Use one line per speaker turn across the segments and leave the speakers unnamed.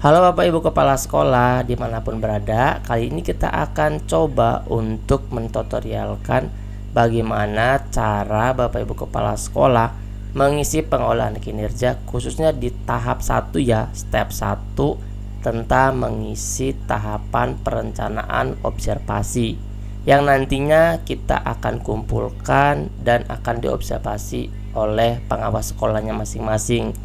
Halo Bapak Ibu Kepala Sekolah dimanapun berada. Kali ini kita akan coba untuk mentutorialkan bagaimana cara Bapak Ibu Kepala Sekolah mengisi pengolahan kinerja, khususnya di tahap 1 ya, step 1 tentang mengisi tahapan perencanaan observasi yang nantinya kita akan kumpulkan dan akan diobservasi oleh pengawas sekolahnya masing-masing.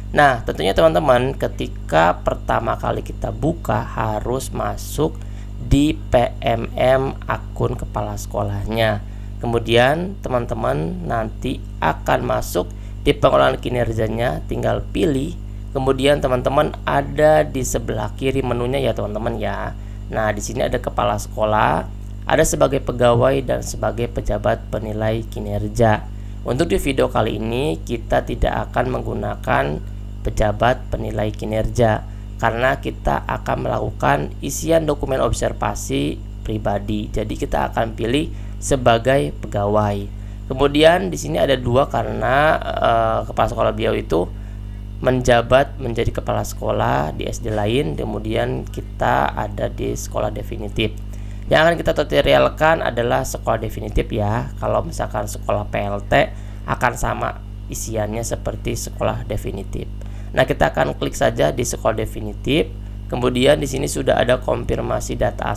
Nah, tentunya teman-teman, ketika pertama kali kita buka harus masuk di PMM akun kepala sekolahnya. Kemudian teman-teman nanti akan masuk di pengolahan kinerjanya, tinggal pilih. Kemudian teman-teman ada di sebelah kiri menunya ya teman-teman ya. Nah, di sini ada kepala sekolah, ada sebagai pegawai dan sebagai pejabat penilai kinerja. Untuk di video kali ini kita tidak akan menggunakan pejabat penilai kinerja karena kita akan melakukan isian dokumen observasi pribadi. Jadi kita akan pilih sebagai pegawai. Kemudian di sini ada dua karena kepala sekolah beliau itu menjabat menjadi kepala sekolah di SD lain, kemudian kita ada di sekolah definitif. Yang akan kita tutorialkan adalah sekolah definitif ya. Kalau misalkan sekolah PLT akan sama isiannya seperti sekolah definitif. Nah, kita akan klik saja di sekolah definitif. Kemudian di sini sudah ada konfirmasi data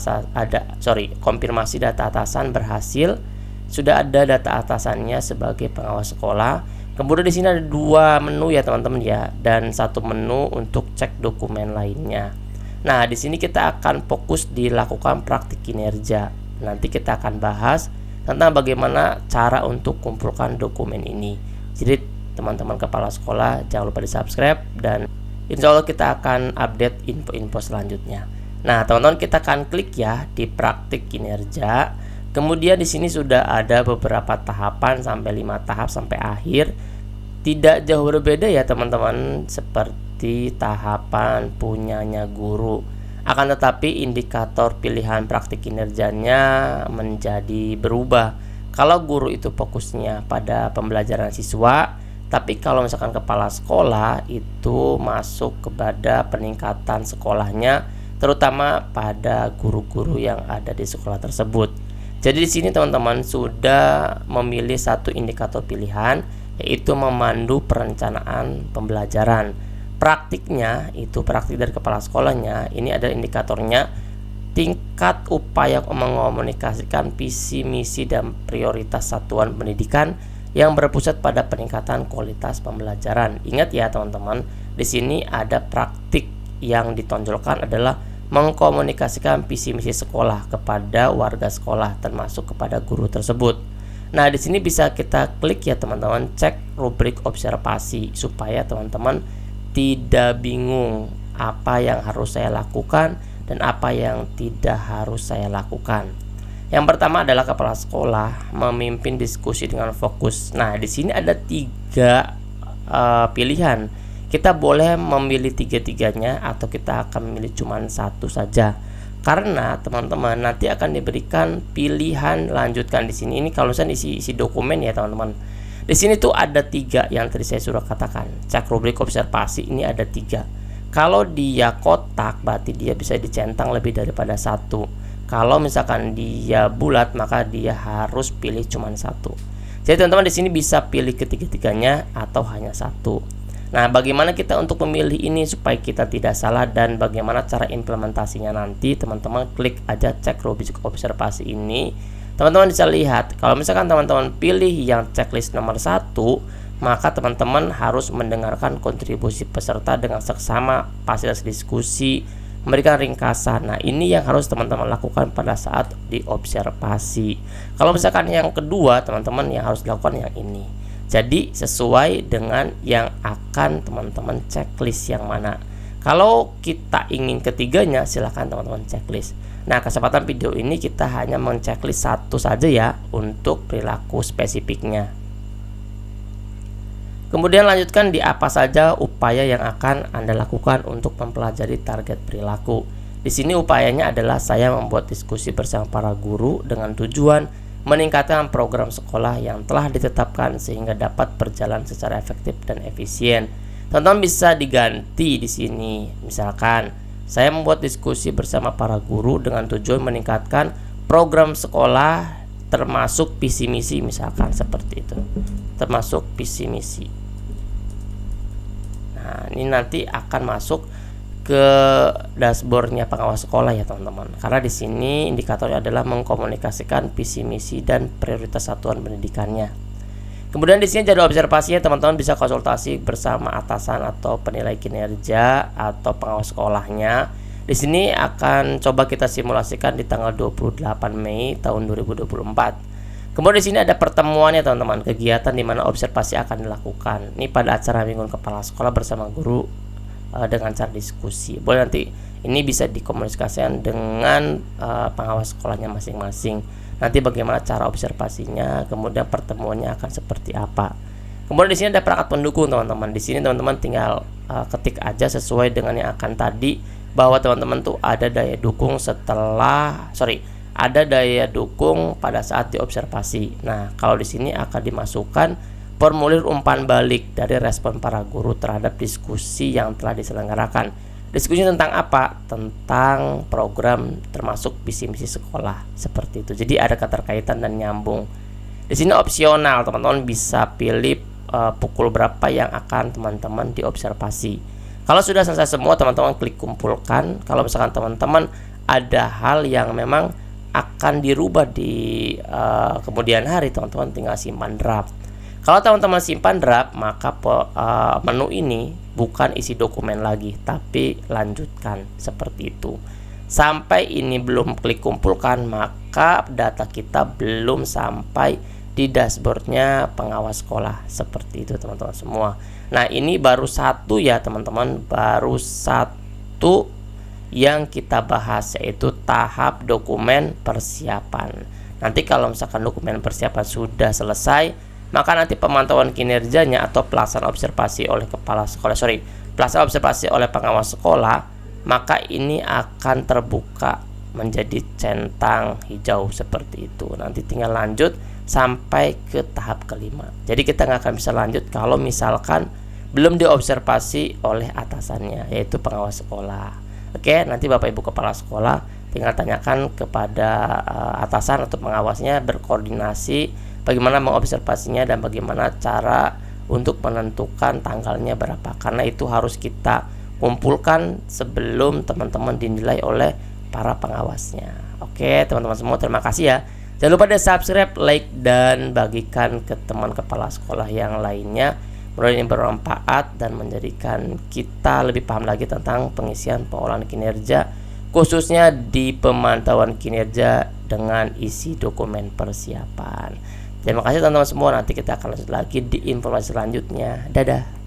konfirmasi data atasan berhasil. Sudah ada data atasannya sebagai pengawas sekolah. Kemudian di sini ada dua menu ya teman-teman ya, dan satu menu untuk cek dokumen lainnya. Nah, di sini kita akan fokus dilakukan praktik kinerja. Nanti kita akan bahas tentang bagaimana cara untuk kumpulkan dokumen ini. Jadi teman-teman kepala sekolah jangan lupa di subscribe, dan insya Allah kita akan update info-info selanjutnya. Nah teman-teman, kita akan klik ya di praktik kinerja. Kemudian di sini sudah ada beberapa tahapan sampai 5 tahap sampai akhir. Tidak jauh berbeda ya teman-teman seperti tahapan punyanya guru. Akan tetapi indikator pilihan praktik kinerjanya menjadi berubah. Kalau guru itu fokusnya pada pembelajaran siswa, tapi kalau misalkan kepala sekolah itu masuk kepada peningkatan sekolahnya, terutama pada guru-guru yang ada di sekolah tersebut. Jadi di sini teman-teman sudah memilih satu indikator pilihan, yaitu memandu perencanaan pembelajaran. Praktiknya itu praktik dari kepala sekolahnya. Ini ada indikatornya, tingkat upaya mengomunikasikan visi, misi, dan prioritas satuan pendidikan yang berpusat pada peningkatan kualitas pembelajaran. Ingat ya teman-teman, di sini ada praktik yang ditonjolkan adalah mengkomunikasikan visi misi sekolah kepada warga sekolah termasuk kepada guru tersebut. Nah, di sini bisa kita klik ya teman-teman, cek rubrik observasi supaya teman-teman tidak bingung apa yang harus saya lakukan dan apa yang tidak harus saya lakukan. Yang pertama adalah kepala sekolah memimpin diskusi dengan fokus. Nah, di sini ada 3 pilihan. Kita boleh memilih 3-tiganya atau kita akan memilih cuma satu saja. Karena teman-teman nanti akan diberikan pilihan lanjutkan di sini. Ini kalau misalnya isi dokumen ya teman-teman. Di sini tuh ada 3 yang tadi saya sudah katakan. Cek rubrik observasi ini ada 3. Kalau dia kotak berarti dia bisa dicentang lebih daripada 1. Kalau misalkan dia bulat maka dia harus pilih cuma 1. Jadi teman-teman di sini bisa pilih ketiga-tiganya atau hanya 1. Nah, bagaimana kita untuk memilih ini supaya kita tidak salah dan bagaimana cara implementasinya nanti, teman-teman klik aja cek rubrik observasi ini. Teman-teman bisa lihat kalau misalkan teman-teman pilih yang checklist nomor 1, maka teman-teman harus mendengarkan kontribusi peserta dengan seksama, fasilitas diskusi, memberikan ringkasan. Nah, ini yang harus teman-teman lakukan pada saat diobservasi. Kalau misalkan yang kedua, teman-teman yang harus dilakukan yang ini. Jadi sesuai dengan yang akan teman-teman checklist yang mana. Kalau kita ingin ketiganya, silahkan teman-teman checklist. Nah, kesempatan video ini kita hanya men-checklist 1 saja ya untuk perilaku spesifiknya. Kemudian lanjutkan di apa saja upaya yang akan Anda lakukan untuk mempelajari target perilaku. Di sini upayanya adalah saya membuat diskusi bersama para guru dengan tujuan meningkatkan program sekolah yang telah ditetapkan sehingga dapat berjalan secara efektif dan efisien. Teman-teman bisa diganti di sini. Misalkan saya membuat diskusi bersama para guru dengan tujuan meningkatkan program sekolah termasuk visi misi, misalkan seperti itu. Termasuk visi misi. Nah, ini nanti akan masuk ke dashboardnya pengawas sekolah ya teman-teman. Karena di sini indikatornya adalah mengkomunikasikan visi misi dan prioritas satuan pendidikannya. Kemudian di sini jadwal observasinya teman-teman bisa konsultasi bersama atasan atau penilai kinerja atau pengawas sekolahnya. Di sini akan coba kita simulasikan di tanggal 28 Mei tahun 2024. Kemudian di sini ada pertemuannya teman-teman, kegiatan di mana observasi akan dilakukan. Ini pada acara minggu kepala sekolah bersama guru dengan cara diskusi. Boleh nanti ini bisa dikomunikasikan dengan pengawas sekolahnya masing-masing. Nanti bagaimana cara observasinya, kemudian pertemuannya akan seperti apa. Kemudian di sini ada perangkat pendukung teman-teman. Di sini teman-teman tinggal ketik aja sesuai dengan yang akan tadi, bahwa teman-teman tuh ada daya dukung ada daya dukung pada saat diobservasi. Nah, kalau di sini akan dimasukkan formulir umpan balik dari respon para guru terhadap diskusi yang telah diselenggarakan. Diskusi tentang apa? Tentang program termasuk visi misi sekolah, seperti itu. Jadi ada keterkaitan dan nyambung. Di sini opsional, teman-teman bisa pilih pukul berapa yang akan teman-teman diobservasi. Kalau sudah selesai semua, teman-teman klik kumpulkan. Kalau misalkan teman-teman ada hal yang memang akan dirubah di kemudian hari, teman-teman tinggal simpan draft. Kalau teman-teman simpan draft, maka menu ini bukan isi dokumen lagi, tapi lanjutkan, seperti itu. Sampai ini belum klik kumpulkan, maka data kita belum sampai di dashboardnya pengawas sekolah, seperti itu teman-teman semua. Nah, ini baru satu ya teman-teman, baru satu yang kita bahas, yaitu tahap dokumen persiapan. Nanti kalau misalkan dokumen persiapan sudah selesai, maka nanti pemantauan kinerjanya atau pelaksanaan observasi oleh pelaksanaan observasi oleh pengawas sekolah, maka ini akan terbuka menjadi centang hijau seperti itu. Nanti tinggal lanjut sampai ke tahap kelima. Jadi kita nggak akan bisa lanjut kalau misalkan belum diobservasi oleh atasannya, yaitu pengawas sekolah. Oke, nanti Bapak Ibu kepala sekolah tinggal tanyakan kepada atasan atau pengawasnya, berkoordinasi bagaimana mengobservasinya dan bagaimana cara untuk menentukan tanggalnya berapa, karena itu harus kita kumpulkan sebelum teman-teman dinilai oleh para pengawasnya. Oke teman-teman semua, terima kasih ya. Jangan lupa di subscribe, like, dan bagikan ke teman kepala sekolah yang lainnya. Mudah-mudahan ini bermanfaat dan menjadikan kita lebih paham lagi tentang pengisian pengolahan kinerja, khususnya di pemantauan kinerja dengan isi dokumen persiapan. Terima kasih teman-teman semua, nanti kita akan lanjut lagi di informasi selanjutnya. Dadah.